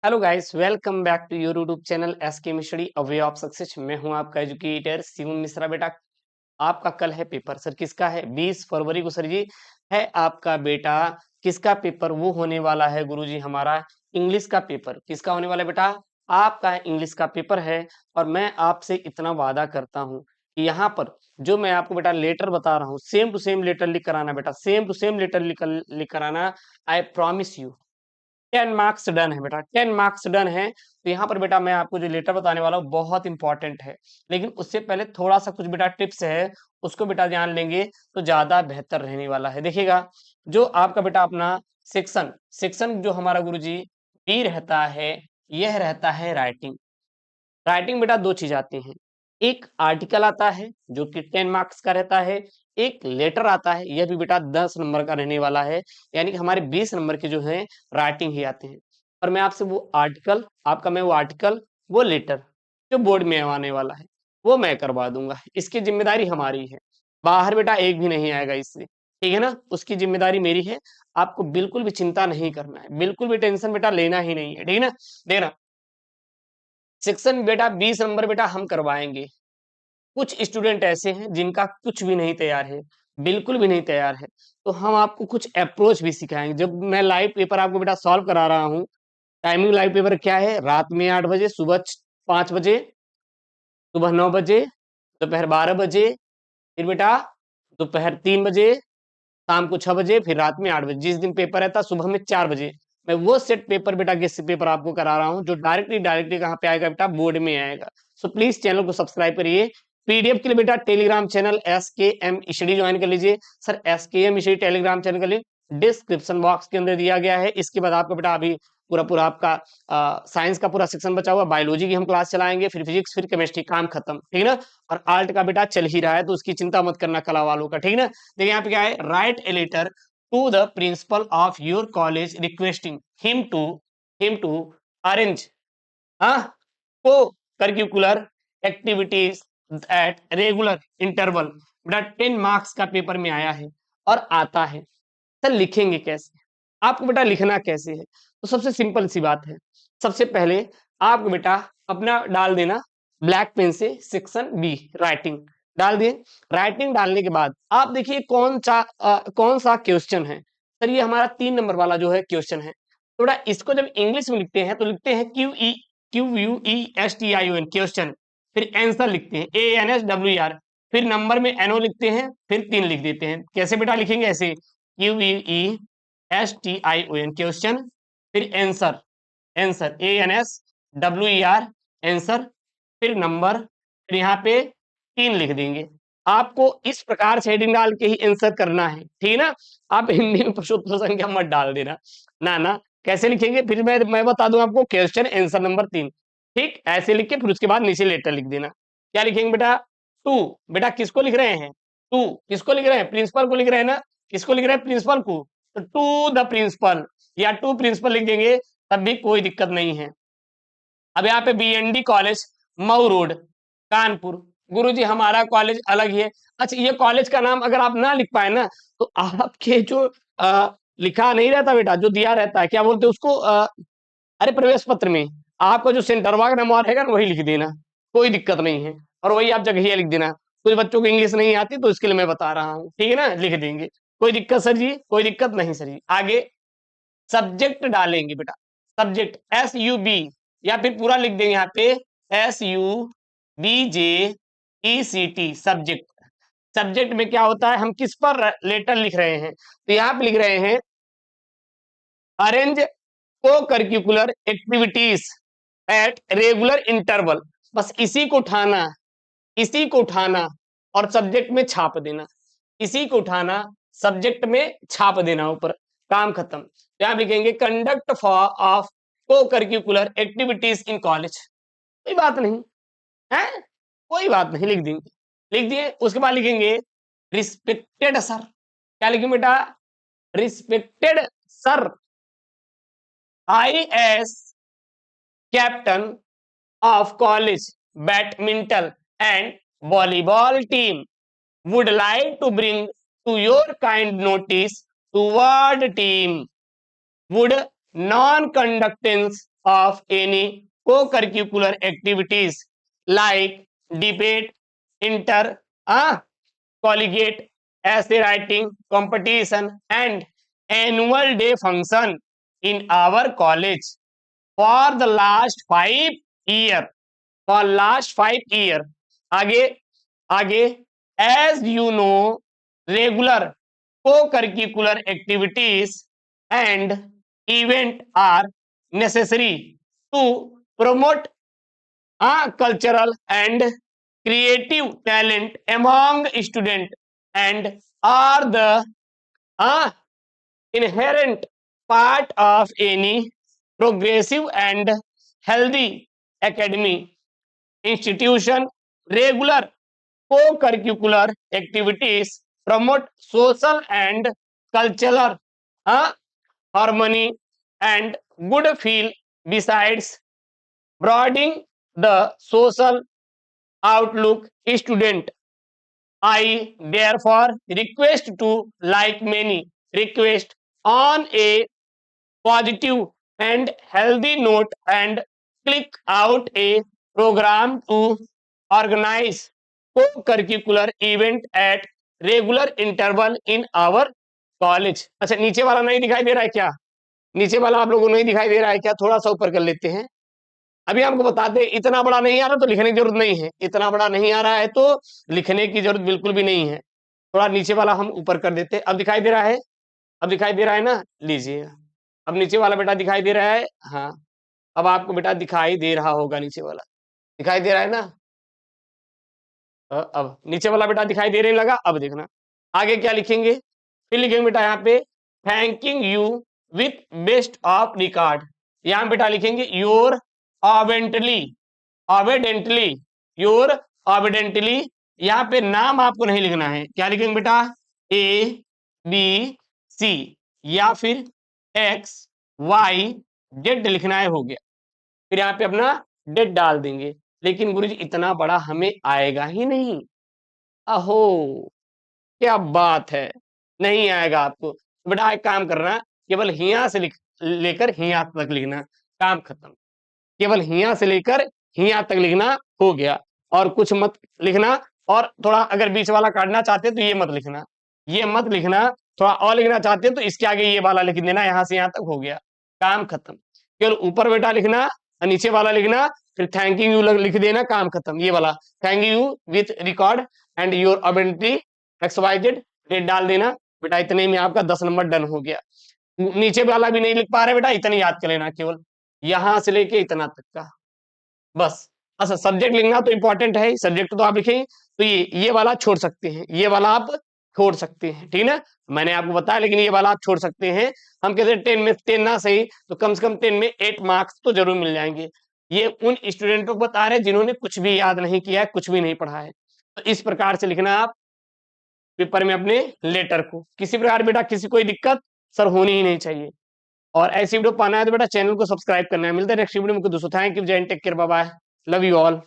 Hello guys, welcome back to your YouTube channel S K mystery a way of success. मैं हूं आपका educator Shivam Mishra. बेटा, आपका कल है पेपर। सर किसका है? 20 फरवरी को। सर जी है आपका बेटा किसका पेपर? वो होने वाला है गुरुजी हमारा इंग्लिश का पेपर। किसका होने वाला है बेटा? आपका इंग्लिश का पेपर है। और मैं आपसे इतना वादा करता हूं कि यहाँ पर जो मैं आपको बेटा लेटर बता रहा हूँ, सेम टू सेम लेटर लिख कर आना बेटा, सेम टू सेम लेटर लिख कर आना। I promise you 10 marks done है बेटा, 10 मार्क्स डन है। तो यहाँ पर बेटा मैं आपको जो लेटर बताने वाला हूँ बहुत इंपॉर्टेंट है, लेकिन उससे पहले थोड़ा सा कुछ बेटा टिप्स है, उसको बेटा ध्यान लेंगे तो ज्यादा बेहतर रहने वाला है। देखिएगा, जो आपका बेटा अपना सेक्शन सेक्शन जो हमारा गुरुजी बी रहता है, यह रहता है राइटिंग। राइटिंग बेटा दो चीज आती हैं, एक आर्टिकल आता है जो कि 10 मार्क्स का रहता है, एक लेटर आता है, यह भी बेटा 10 नंबर का रहने वाला है। यानी कि हमारे 20 नंबर के जो है राइटिंग ही आते हैं। और मैं आपसे वो आर्टिकल आपका मैं वो आर्टिकल वो लेटर जो बोर्ड में आने वाला है वो मैं करवा दूंगा। इसकी जिम्मेदारी हमारी है, बाहर बेटा एक भी नहीं आएगा इससे, ठीक है ना? उसकी जिम्मेदारी मेरी है। आपको बिल्कुल भी चिंता नहीं करना है, बिल्कुल भी टेंशन बेटा लेना ही नहीं है, ठीक है ना? देखना, सेक्शन बेटा 20 नंबर बेटा हम करवाएंगे। कुछ स्टूडेंट ऐसे हैं जिनका कुछ भी नहीं तैयार है, बिल्कुल भी नहीं तैयार है, तो हम आपको कुछ अप्रोच भी सिखाएंगे। जब मैं लाइव पेपर आपको बेटा सॉल्व करा रहा हूँ, टाइमिंग लाइव पेपर क्या है? रात में 8 बजे, सुबह 5 बजे, सुबह 9 बजे, दोपहर 12 बजे, फिर बेटा दोपहर 3 बजे, शाम को 6 बजे, फिर रात में 8 बजे। जिस दिन पेपर रहता सुबह में 4 बजे, मैं वो सेट पेपर बेटा गेस्ट पेपर आपको करा रहा हूँ, जो डायरेक्टली डायरेक्टली कहाँ पे आएगा बेटा? बोर्ड में आएगा। सो प्लीज चैनल को सब्सक्राइब करिए। पीडीएफ के लिए बेटा टेलीग्राम चैनल एस के एम स्टडी ज्वाइन कर लीजिए। सर एस के एम स्टडी टेलीग्राम चैनल का लिंक डिस्क्रिप्शन बॉक्स के अंदर दिया गया है। इसके बाद आपको बेटा अभी पूरा पूरा आपका साइंस का पूरा सेक्शन बचा हुआ, बायोलॉजी की हम क्लास चलाएंगे, फिर फिजिक्स, फिर केमिस्ट्री, काम खत्म, ठीक है ना? और आर्ट का बेटा चल ही रहा है, तो उसकी चिंता मत करना कला वालों का, ठीक है ना? देखिए यहाँ पे क्या है, write a letter to the principal of your college requesting him to arrange co curricular activities at regular interval. बेटा 10 मार्क्स का पेपर में आया है और आता है। सर लिखेंगे कैसे? आपको बेटा लिखना कैसे है? तो सबसे सिंपल सी बात है, सबसे पहले आपको बेटा अपना डाल देना ब्लैक पेन से सेक्शन बी राइटिंग डाल दिए। राइटिंग डालने के बाद आप देखिए कौन सा क्वेश्चन है। सर ये हमारा 3 नंबर वाला जो है क्वेश्चन है। थोड़ा इसको जब इंग्लिश में लिखते हैं तो लिखते हैं QUESTION क्वेश्चन, फिर आंसर लिखते हैं ANSWER, फिर नंबर में NO लिखते हैं, फिर 3 लिख देते हैं। कैसे बेटा लिखेंगे? ऐसे QUESTION क्वेश्चन, फिर आंसर ANSWER आंसर, फिर नंबर, फिर यहाँ पे 3 लिख देंगे। आपको इस प्रकार से हेडिंग डाल के ही आंसर करना है, ठीक है ना? आप हिंदी में प्रश्नोत्तर संख्या मत डाल देना ना। कैसे लिखेंगे फिर मैं बता दूं आपको, क्वेश्चन आंसर नंबर 3, ठीक? ऐसे लिख के फिर उसके बाद नीचे लेटर लिख देना। क्या लिखेंगे बेटा? टू। बेटा किसको लिख रहे हैं? टू किसको लिख रहे हैं? प्रिंसिपल को लिख रहे हैं ना? किसको लिख रहे हैं? प्रिंसिपल को। तो टू द प्रिंसिपल या टू प्रिंसिपल लिख देंगे, तब भी कोई दिक्कत नहीं है। अब यहाँ पे BND college, Mau road, Kanpur. गुरुजी हमारा कॉलेज अलग ही है। अच्छा, ये कॉलेज का नाम अगर आप ना लिख पाए ना, तो आपके जो लिखा नहीं रहता बेटा, जो दिया रहता है, क्या बोलते हैं उसको, अरे प्रवेश पत्र में आपका जो सेंटरवा का नंबर रहेगा ना, वही लिख देना, कोई दिक्कत नहीं है। और वही आप जगह लिख देना। कुछ बच्चों को इंग्लिश नहीं आती, तो इसके लिए मैं बता रहा हूँ, ठीक है ना? लिख देंगे, कोई दिक्कत सर जी? कोई दिक्कत नहीं सर जी। आगे सब्जेक्ट डालेंगे बेटा, सब्जेक्ट SUB, या फिर पूरा लिख देंगे यहाँ पे SUBJECT सब्जेक्ट। सब्जेक्ट में क्या होता है, हम किस पर लेटर लिख रहे हैं? तो यहाँ पे लिख रहे हैं arrange co curricular activities at regular interval. बस इसी को उठाना, इसी को उठाना और सब्जेक्ट में छाप देना, इसी को उठाना सब्जेक्ट में छाप देना ऊपर, काम खत्म। यहां लिखेंगे कंडक्ट फॉर ऑफ को करिकुलर एक्टिविटीज इन कॉलेज। कोई बात नहीं है, कोई बात नहीं, लिख देंगे, लिख दिए। उसके बाद लिखेंगे रिस्पेक्टेड सर। क्या लिखेंगे बेटा? Respected sir, IS captain of college badminton and volleyball team would like to bring to your kind notice toward team would non-conductance of any co-curricular activities like debate, collegiate essay writing competition and annual day function in our college for the last 5 year. For last 5 year. आगे आगे as you know regular co-curricular activities and event are necessary to promote cultural and creative talent among student and are the inherent part of any progressive and healthy academy institution. Regular co-curricular activities promote social and cultural harmony and good feel besides broadening the social outlook student. I therefore request to like many request on a positive and healthy note and click out a program to organize co-curricular event at regular interval in our college. अच्छा नीचे वाला नहीं दिखाई दे रहा है क्या? नीचे वाला आप लोगों को नहीं दिखाई दे रहा है क्या? थोड़ा सा ऊपर कर लेते हैं। अभी हमको बता दें इतना बड़ा नहीं आ रहा तो लिखने की जरूरत नहीं है, इतना बड़ा नहीं आ रहा है तो लिखने की जरूरत बिल्कुल भी नहीं है। थोड़ा नीचे वाला हम ऊपर कर देते हैं। अब दिखाई दे रहा है? अब दिखाई दे रहा है ना? लीजिए अब नीचे वाला बेटा दिखाई दे रहा है। हाँ अब आपको बेटा दिखाई दे रहा होगा, नीचे वाला दिखाई दे रहा है ना? अब नीचे वाला बेटा दिखाई देने लगा। अब देखना आगे क्या लिखेंगे। फिर लिखेंगे बेटा यहाँ पे thanking you with best of record. यहाँ बेटा लिखेंगे योर ऑबेंटली, ऑबेडेंटली, योर ऑबेडेंटली। यहाँ पे नाम आपको नहीं लिखना है। क्या लिखेंगे बेटा? ए बी सी या फिर एक्स वाई जेड लिखना है, हो गया। फिर यहाँ पे अपना डेट डाल देंगे। लेकिन गुरुजी इतना बड़ा हमें आएगा ही नहीं। अहो क्या बात है, नहीं आएगा आपको। तो बेटा एक काम करना, केवल हिया से लेकर हिया तक लिखना, काम खत्म। केवल हिया से लेकर हिया तक लिखना, हो गया। और कुछ मत लिखना। और थोड़ा अगर बीच वाला काटना चाहते तो ये मत लिखना, ये मत लिखना। थोड़ा और लिखना चाहते तो इसके आगे ये वाला लिख देना, यहां से यहां तक, हो गया, काम खत्म। केवल ऊपर बेटा लिखना, नीचे वाला लिखना, फिर थैंकिंग यू लिख देना, काम खत्म। ये वाला thank you with regards and your obedient X Y Z date डाल देना बेटा। इतने में आपका 10 नंबर डन हो गया। नीचे वाला भी नहीं लिख पा रहे बेटा, इतनी याद कर लेना, केवल यहां से लेके इतना तक का बस। अच्छा सब्जेक्ट लिखना तो इंपॉर्टेंट है, सब्जेक्ट तो आप लिखेंगे तो ये वाला छोड़ सकते हैं, ये वाला आप छोड़ सकते हैं, ठीक ना? मैंने आपको बताया, लेकिन ये वाला आप छोड़ सकते हैं। हम कहते हैं 10 में 10 ना सही तो कम से कम 10 में 8 मार्क्स तो जरूर मिल जाएंगे। ये उन स्टूडेंटों को बता रहे हैं जिन्होंने कुछ भी याद नहीं किया है, कुछ भी नहीं पढ़ा है। तो इस प्रकार से लिखना आप पेपर में अपने लेटर को। किसी प्रकार बेटा किसी कोई दिक्कत सर होनी ही नहीं चाहिए। और ऐसी वीडियो पाना है तो बेटा चैनल को सब्सक्राइब करना है। मिलते हैं नेक्स्ट वीडियो में दोस्तों। Thank you, Jai Hind, take care, bye bye, love you all.